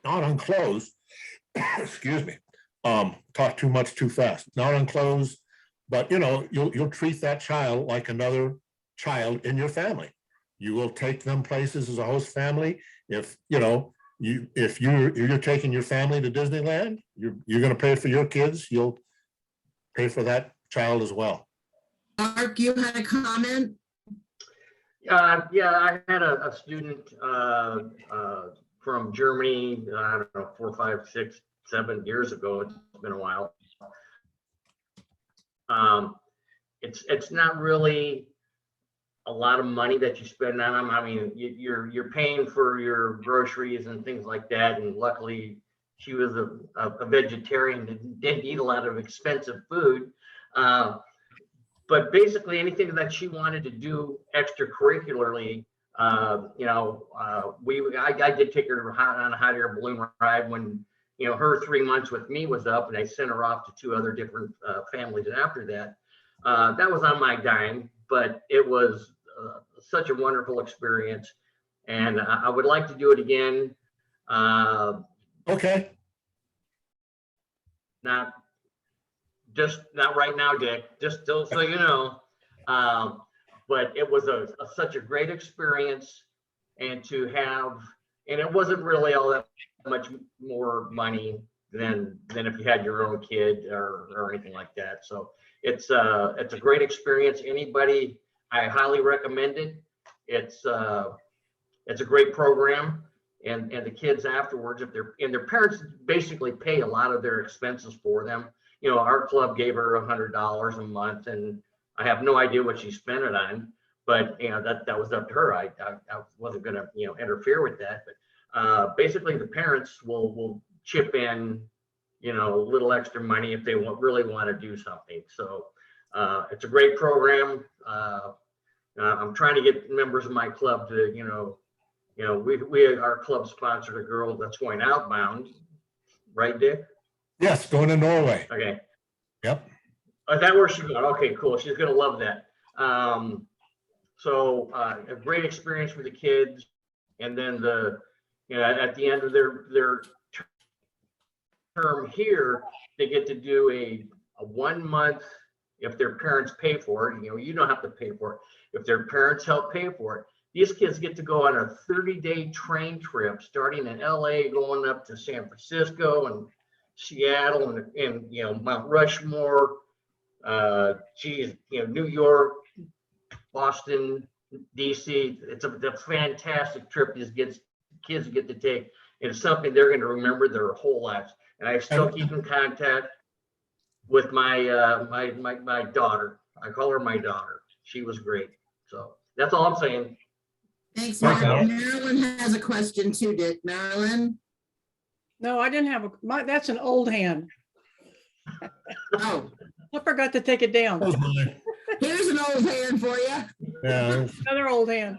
not on clothes, excuse me, talk too much too fast, not on clothes, but you know, you'll treat that child like another child in your family. You will take them places as a host family. If you know, if you're taking your family to Disneyland, you're going to pay for your kids, you'll pay for that child as well. Mark, you had a comment? Yeah, I had a student from Germany, I don't know, 4, 5, 6, 7 years ago. It's been a while. It's not really a lot of money that you spend on them. I mean, you're paying for your groceries and things like that. And luckily, she was a vegetarian and didn't eat a lot of expensive food. But basically, anything that she wanted to do extracurricularly, you know, I did take her on a hot air balloon ride when, you know, her 3 months with me was up, and I sent her off to 2 other different families after that. That was on my dime, but it was such a wonderful experience, and I would like to do it again. Okay. Not right now, Dick, just so you know. But it was such a great experience, and it wasn't really all that much more money than if you had your own kid or anything like that. So it's a great experience. Anybody, I highly recommend it. It's a great program, and the kids afterwards, if their parents basically pay a lot of their expenses for them. You know, our club gave her $100 a month, and I have no idea what she spent it on, but you know, that was up to her. I wasn't gonna, you know, interfere with that, but basically the parents will chip in, you know, a little extra money if they really want to do something. So it's a great program. I'm trying to get members of my club to, you know, our club sponsored a girl that's going outbound, right, Dick? Yes, going to Norway. Okay. Yep. Is that where she's going? Okay, cool. She's gonna love that. So a great experience for the kids, and then at the end of their term here, they get to do a 1 month, if their parents pay for it. You know, you don't have to pay for it. If their parents help pay for it, these kids get to go on a 30-day train trip, starting in LA, going up to San Francisco and Seattle and you know, Mount Rushmore, New York, Boston, DC. It's a fantastic trip these kids get to take. It's something they're going to remember their whole lives. And I still keep in contact with my my daughter. I call her my daughter. She was great. So that's all I'm saying. Thanks, Thanks, Marilyn. Al. Marilyn has a question too, Dick. Marilyn? No, I didn't have that's an old hand. Oh, I forgot to take it down. That was mine. here's an old hand for you. Yeah. Another old hand.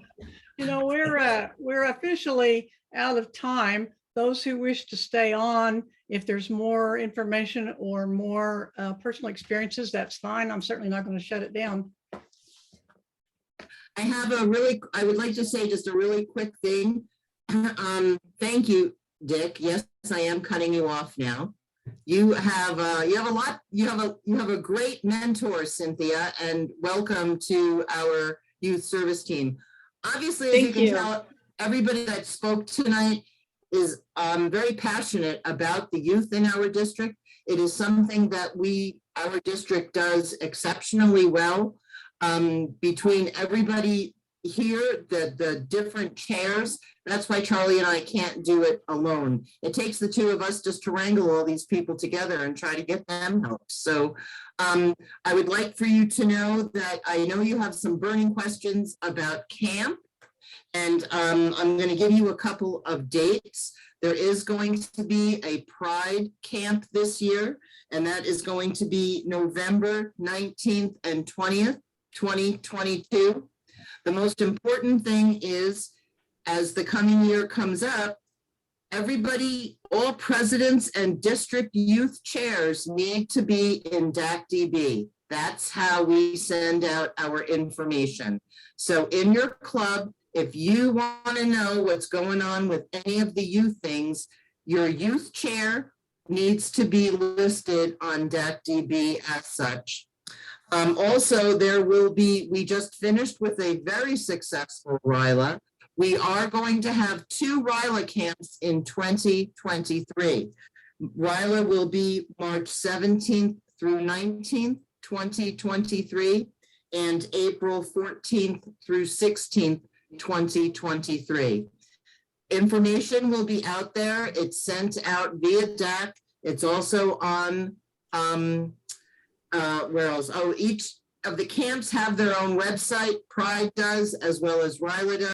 You know, we're officially out of time. Those who wish to stay on, if there's more information or more personal experiences, that's fine. I'm certainly not going to shut it down. I would like to say just a really quick thing. Thank you, Dick. Yes, I am cutting you off now. You have a great mentor, Cynthia, and welcome to our youth service team. Obviously, as you can tell, everybody that spoke tonight is very passionate about the youth in our district. It is something that our district does exceptionally well. Between everybody here, the different chairs, that's why Charlie and I can't do it alone. It takes the two of us just to wrangle all these people together and try to get them help. So I would like for you to know that I know you have some burning questions about camp, and I'm going to give you a couple of dates. There is going to be a Pride camp this year, and that is going to be November 19th and 20th. 2022. The most important thing is, as the coming year comes up, everybody, all presidents and district youth chairs need to be in DAC-DB. That's how we send out our information. So in your club, if you want to know what's going on with any of the youth things, your youth chair needs to be listed on DAC-DB as such. Also, we just finished with a very successful RILA. We are going to have 2 RILA camps in 2023. RILA will be March 17th through 19th, 2023, and April 14th through 16th, 2023. Information will be out there. It's sent out via DAC. It's also on where else? Oh, each of the camps have their own website. Pride does, as well as RILA does.